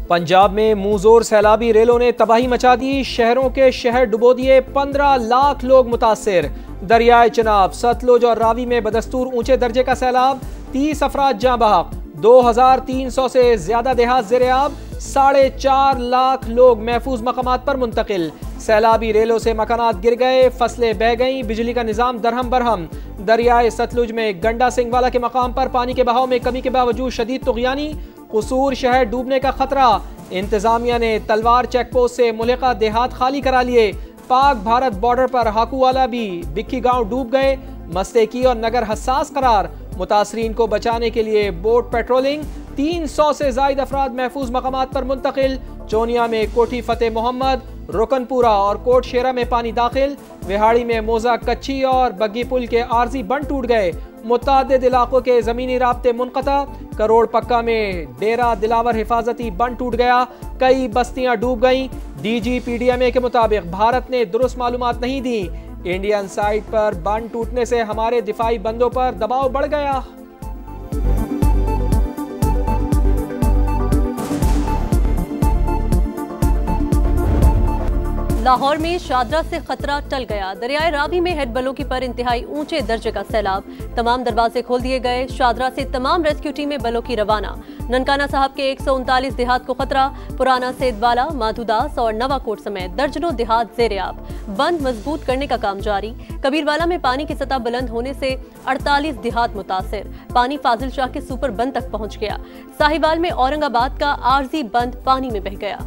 पंजाब में मुंहजोर सैलाबी रेलों ने तबाही मचा दी, शहरों के शहर डुबो दिए, 15 लाख लोग मुतासिर। दरियाए चिनाब, सतलुज और रावी में बदस्तूर ऊंचे दर्जे का सैलाब, 30 अफराद जाँ बहक, 2300 से ज्यादा देहात ज़ेर-ए-आब, 4.5 लाख लोग महफूज मकामात पर मुंतकिल। सैलाबी रेलों से मकानात गिर गए, फसलें बह गईं, बिजली का निजाम दरहम बरहम। दरियाए सतलुज में गंडा सिंह वाला के मकाम पर पानी के बहाव में कमी के बावजूद शदीद तुग़यानी, कसूर शहर डूबने का खतरा। इंतजामिया ने तलवार चेक पोस्ट से मुल्का देहात खाली करा लिए। पाक भारत बॉर्डर पर हाकूवाला भी बिक्की गांव डूब गए, मस्तेकी और नगर हसास करार। मुतासरीन को बचाने के लिए बोट पेट्रोलिंग, 300 से जायद अफराद महफूज मकामात पर मुंतकिल। चोनिया में कोठी फतेह मोहम्मद, रुकनपुरा और कोट शेरा में पानी दाखिल। विहाड़ी में मोजा कच्ची और बग्गी पुल के आर्जी बंद टूट गए। मुतादिद इलाकों के जमीनी राब्ते मुनक़ता। करोड़ पक्का में डेरा दिलावर हिफाजती बंद टूट गया, कई बस्तियां डूब गईं। DGPDMA के मुताबिक भारत ने दुरुस्त मालूमात नहीं दी। इंडियन साइड पर बंद टूटने से हमारे दिफाई बंदों पर दबाव बढ़ गया। लाहौर में शादरा से खतरा टल गया, दरियाए रावी में हेड बलों की पर इंतहाई ऊंचे दर्जे का सैलाब। तमाम दरवाजे खोल दिए गए, शादरा से तमाम रेस्क्यू टीमें बलों की रवाना। ननकाना साहब के 139 देहात को खतरा, पुराना सेदवाला, माधुदास और नवाकोट समेत दर्जनों देहात ज़ेर-ए-आब। बंद मजबूत करने का काम जारी। कबीरवाला में पानी की सतह बुलंद होने से 48 देहात मुतासिर। पानी फाजिल शाह के सुपर बंद तक पहुंच गया। साहिवाल में औरंगाबाद का आरजी बंद पानी में बह गया।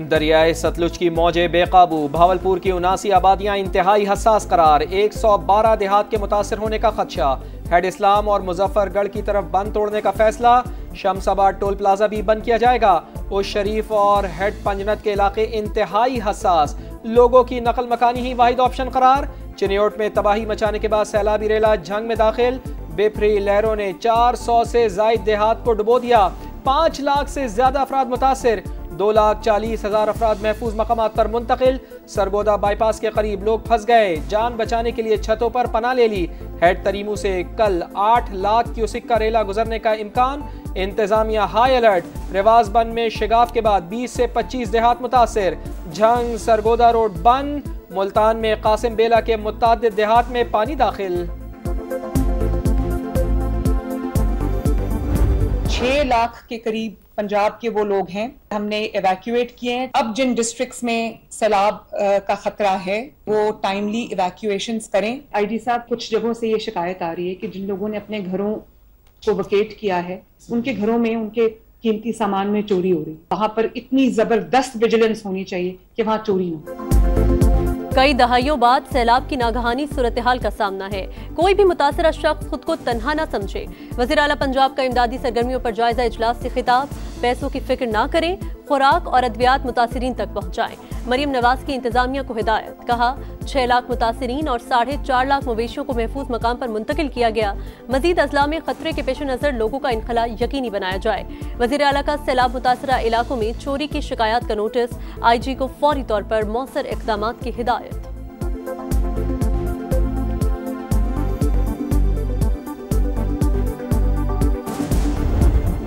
दरियाए सतलुज की मौजें बेकाबू, भावलपुर की 79 आबादियां इंतहाई हसास करार। 112 देहात के मुतासर होने का खदशा। हेड इस्लाम और मुजफ्फरगढ़ की तरफ बंद तोड़ने का फैसला। शमसाबाद टोल प्लाजा भी बंद किया जाएगा। उस शरीफ और हेड पंजनत के इलाके इंतहाई हसास, लोगों की नकल मकानी ही वाहिद ऑप्शन करार। चिन्योट में तबाही मचाने के बाद सैलाबी रेला जंग में दाखिल। बेफरी लहरों ने 400 से जायद देहात को डुबो दिया, 5 लाख से ज्यादा अफराद मुतासिर। 2,40,000 अफराद महफूज मकामात पर मुंतकिल। सरगोदा बाईपास के करीब लोग फंस गए, जान बचाने के लिए छतों पर पनाह ले ली। हेड तरीमू से कल 8 लाख क्यूसिक का रेला गुजरने का इम्कान। इंतजामिया हाई अलर्ट। रिवाज बंद में शिगाफ के बाद 20 से 25 देहात मुतासिर। झंग सरगोदा रोड बंद। मुल्तान में कासिम बेला के मुतादिद देहात में पानी दाखिल। 6 लाख के करीब पंजाब के वो लोग हैं हमने एवैक्यूएट किए हैं। अब जिन डिस्ट्रिक्ट्स में सैलाब का खतरा है वो टाइमली इवैक्यूएशंस करें। आईजी साहब, कुछ जगहों से ये शिकायत आ रही है कि जिन लोगों ने अपने घरों को वकेट किया है उनके घरों में उनके कीमती सामान में चोरी हो रही है। वहां पर इतनी जबरदस्त विजिलेंस होनी चाहिए कि वहां चोरी ना हो। कई दहाइयों बाद सैलाब की नागहानी सूरत हाल का सामना है। कोई भी मुतासरा शख्स खुद को तन्हा न समझे। वज़ीर आला पंजाब का इमदादी सरगर्मियों पर जायजा इजलास से खिताब। पैसों की फिक्र ना करें, खुराक और अद्वियात मुतासरीन तक पहुँचाएं। मरियम नवाज की इंतजामिया को हिदायत। कहा 6 लाख मुतासरीन और 4.5 लाख मवेशियों को महफूज मकाम पर मुंतकिल किया गया। मजीद अजला में खतरे के पेश नज़र लोगों का इनखला यकीनी बनाया जाए। वज़ीर आला का सैलाब मुतासरा इलाकों में चोरी की शिकायत का नोटिस। IG को फौरी तौर पर मौसर इक़दाम की हिदायत।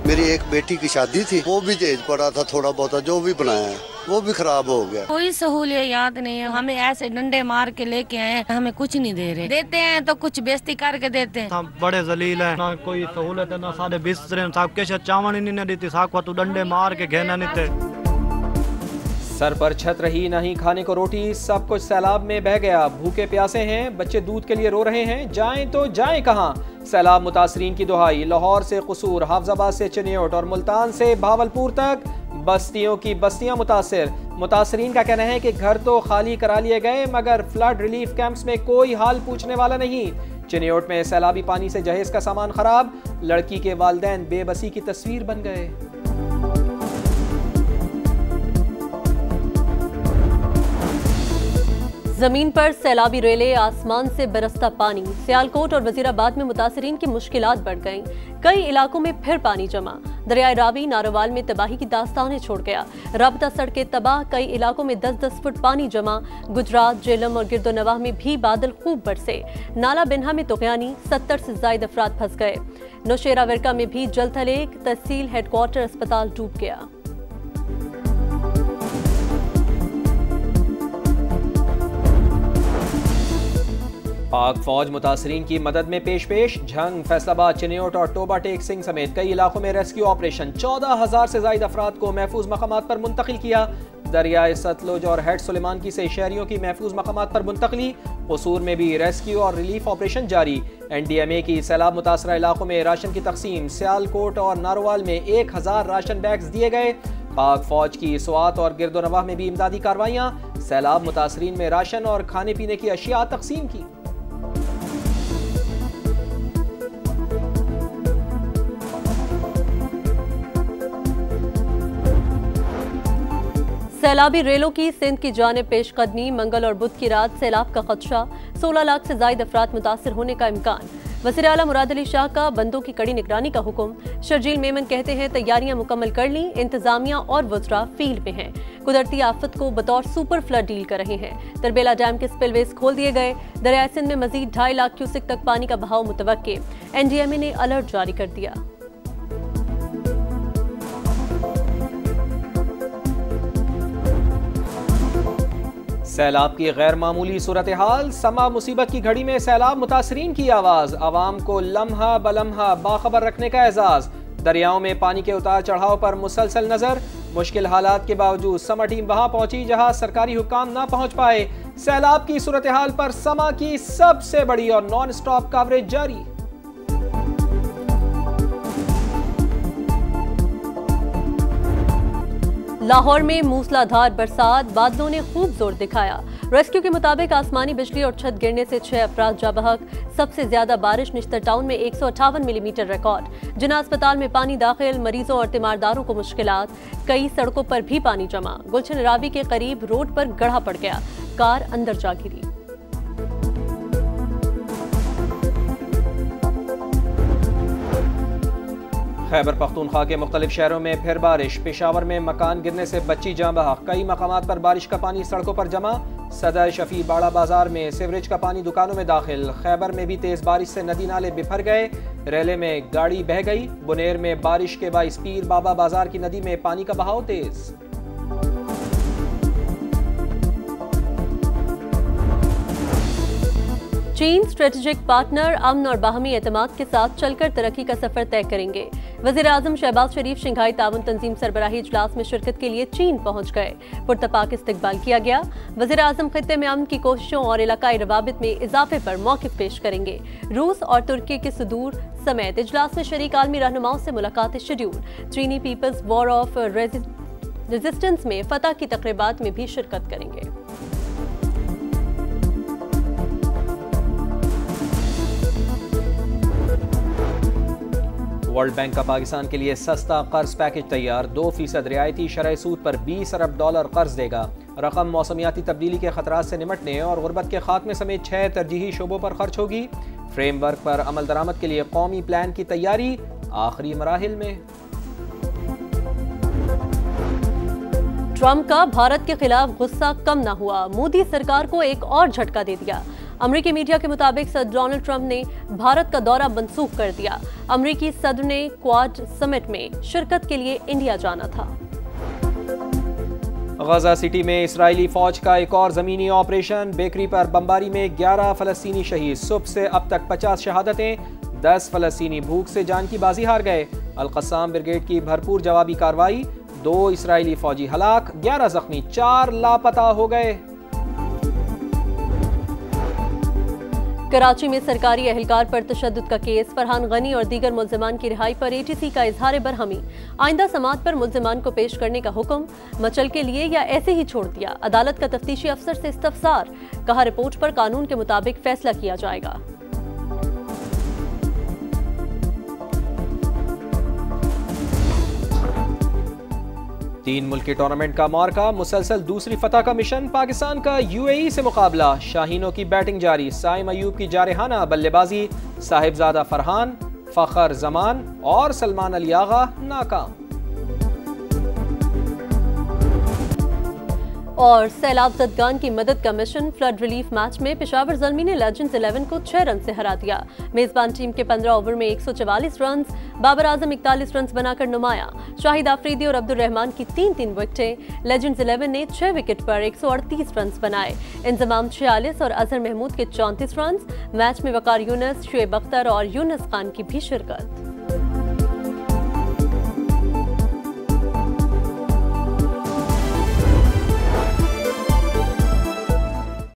मेरी एक बेटी की शादी थी, वो भी दहेज पड़ा था, थोड़ा बहुत जो भी बनाया है वो भी खराब हो गया। कोई सहूलियत याद नहीं है, हमें ऐसे डंडे मार के लेके आए, हमें कुछ नहीं दे रहे। देते हैं तो कुछ बेइज्जती करके देते हैं। हम बड़े जलील है, ना कोई सहूलत है, ना साढ़े 20 साहब के चावल ही नहीं देती, साहब को डंडे मार के घेना नहीं थे। सर पर छत रही, नहीं खाने को रोटी, सब कुछ सैलाब में बह गया। भूखे प्यासे हैं, बच्चे दूध के लिए रो रहे हैं, जाएं तो जाएं कहां। सैलाब मुतासरीन की दुहाई। लाहौर से कसूर, हाफजाबाद से चिन्योट और मुल्तान से भावलपुर तक बस्तियों की बस्तियां मुतासिर। मुतासरीन का कहना है कि घर तो खाली करा लिए गए मगर फ्लड रिलीफ कैंप्स में कोई हाल पूछने वाला नहीं। चिन्योट में सैलाबी पानी से जहेज का सामान खराब। लड़की के वालिदैन बेबसी की तस्वीर बन गए। जमीन पर सैलाबी रेले, आसमान से बरसता पानी। सियालकोट और वजीराबाद में मुतासरीन की मुश्किलात बढ़ गईं। कई इलाकों में फिर पानी जमा। दरियाए रावी नारोवाल में तबाही की दास्तानें छोड़ गया। राबता सड़कें तबाह, कई इलाकों में 10-10 फुट पानी जमा। गुजरात, जेलम और गिरदोनवाह में भी बादल खूब बरसे। नाला बिन्हा में तुगयानी, 70 से ज्यादा अफराद फंस गए। नौशेरा विरका में भी जलथल, तहसील हेडक्वार्टर अस्पताल डूब गया। पाक फौज मुतासरीन की मदद में पेश। झंग, फैसलाबाद, चिन्योट और टोबा टेक सिंह समेत कई इलाकों में रेस्क्यू ऑपरेशन। 14,000 से ज्यादा अफराद को महफूज मकामात पर मुंतकिल किया। दरियाए सतलुज और हेड सुलेमान की से शहरियों की महफूज मकामात पर मुंतकली। कसूर में भी रेस्क्यू और रिलीफ ऑपरेशन जारी। NDMA की सैलाब मुतासरा इलाकों में राशन की तकसीम। सियालकोट और नारोवाल में 1000 राशन बैग्स दिए गए। पाक फौज की स्वात और गिरदोनवाह में भी इमदादी कार्रवाइयाँ। सैलाब मुतासरीन में राशन और खाने पीने की अशिया तकसीम की। सैलाबी रेलों की सिंध की जानिब पेशकदमी। मंगल और बुध की रात सैलाब का खदशा। 16 लाख से ज्यादा अफराद मुतासिर होने का इम्कान। वज़ीर आला मुराद अली शाह का बंदों की कड़ी निगरानी का हुक्म। शर्जील मेमन कहते हैं तैयारियां मुकम्मल कर ली, इंतजामिया और वज़रा फील्ड में हैं। कुदरती आफत को बतौर सुपर फ्लड डील कर रहे हैं। तरबेला डैम के स्पिलवेज खोल दिए गए। दरियाए सिंध में मजीद 2.5 लाख क्यूसेक तक पानी का बहाव मुतवक्के। NDMA ने अलर्ट जारी कर दिया। सैलाब की गैर मामूली सूरत हाल। समा मुसीबत की घड़ी में सैलाब मुतासरीन की आवाज। आवाम को लम्हा बलम्हा बाखबर रखने का एजाज। दरियाओं में पानी के उतार चढ़ाव पर मुसलसल नजर। मुश्किल हालात के बावजूद समा टीम वहां पहुंची जहां सरकारी हुक्काम ना पहुंच पाए। सैलाब की सूरत हाल पर समा की सबसे बड़ी और नॉन स्टॉप कवरेज जारी। लाहौर में मूसलाधार बरसात, बादलों ने खूब जोर दिखाया। रेस्क्यू के मुताबिक आसमानी बिजली और छत गिरने से 6 अफराद जा बहक। सबसे ज्यादा बारिश निश्तर टाउन में 158 मिलीमीटर रिकॉर्ड। जिना अस्पताल में पानी दाखिल, मरीजों और तीमारदारों को मुश्किलात। कई सड़कों पर भी पानी जमा। गुलशन रावी के करीब रोड पर गड्ढा पड़ गया, कार अंदर जा गिरी। खैबर पख्तूनख्वा के मुख्तलिफ शहरों में फिर बारिश। पेशावर में मकान गिरने से बच्ची जाँ बहक। कई मकामात पर बारिश का पानी सड़कों पर जमा। सदर शफी बाड़ा बाजार में सीवरेज का पानी दुकानों में दाखिल। खैबर में भी तेज बारिश से नदी नाले बिफर गए। रेले में गाड़ी बह गई। बुनेर में बारिश के बाइस पीर बाबा बाजार की नदी में पानी का बहाव तेज। चीन स्ट्रेटेजिक पार्टनर, अमन और बाहमी एतमाद के साथ चलकर तरक्की का सफर तय करेंगे। वज़ीर आज़म शहबाज शरीफ शंघाई ताउन तंजीम सरबराही इजलास में शिरकत के लिए चीन पहुंच गए। पुरतपाक इस्तकबाल किया गया। वज़ीर आज़म खित्ते में अमन की कोशिशों और इलाकाई रवाबित में इजाफे पर मौक़िफ़ पेश करेंगे। रूस और तुर्की के सुदूर समेत इजलास में शरीक आलमी रहनुमाओं से मुलाकात शेड्यूल। चीनी पीपल्स वॉर ऑफ रेजिस्टेंस में फतह की तकरीबात में भी शिरकत करेंगे। वर्ल्ड बैंक का पाकिस्तान के लिए सस्ता कर्ज पैकेज तैयार। 2% रियायती शरह सूद पर $20 अरब कर्ज देगा। रकम मौसमियाती तब्दीली के खतरात से निमटने और गुर्बत के खात्मे समेत 6 तरजीही शोबों पर खर्च होगी। फ्रेमवर्क पर अमल दरामद के लिए कौमी प्लान की तैयारी आखिरी मराहिल में। ट्रंप का भारत के खिलाफ गुस्सा कम न हुआ। मोदी सरकार को एक और झटका दे दिया। अमरीकी मीडिया के मुताबिक सदर डोनाल्ड ट्रंप ने भारत का दौरा मनसूख कर दिया। अमरीकी सदर ने क्वाड समिट में शिरकत के लिए इंडिया जाना था। गजा सिटी में इस्राएली फौज का एक और जमीनी ऑपरेशन। बेकरी पर बमबारी में 11 फलस्तीनी शहीद। सुबह से अब तक 50 शहादतें। 10 फलस्तीनी भूख से जान की बाजी हार गए। अल-कस्साम ब्रिगेड की भरपूर जवाबी कार्रवाई। 2 इस्राएली फौजी हलाक, 11 जख्मी, 4 लापता हो गए। कराची में सरकारी एहलकार पर तशद्दुद का केस। फरहान गनी और दीगर मुल्ज़िमान की रिहाई पर ATC का इजहार बरहमी। आइंदा समाअत पर मुल्ज़िमान को पेश करने का हुक्म। मचल के लिए या ऐसे ही छोड़ दिया। अदालत का तफ्तीशी अफसर से इस्तफसार। कहा रिपोर्ट पर कानून के मुताबिक फैसला किया जाएगा। 3 मुल्की टूर्नामेंट का मार्का, मुसलसल दूसरी फतह का मिशन। पाकिस्तान का UAE से मुकाबला, शाहीनों की बैटिंग जारी। साइम अयूब की जारहाना बल्लेबाजी, साहिबजादा फरहान, फखर जमान और सलमान अली आगा नाकाम। और सैलाब ज़दगान की मदद का मिशन, फ्लड रिलीफ मैच में पेशावर ज़ल्मी ने लेजेंड्स 11 को 6 रन से हरा दिया। मेजबान टीम के 15 ओवर में 144 रन, बाबर आजम 41 रन बनाकर नुमाया। शाहिद आफरीदी और अब्दुल रहमान की 3-3 विकेटें। लेजेंड्स 11 ने 6 विकेट पर 138 रन बनाए। इंजमाम 46 और अजहर महमूद के 34 रन। मैच में वकार यूनुस, शुएब अख्तर और यूनुस खान की भी शिरकत।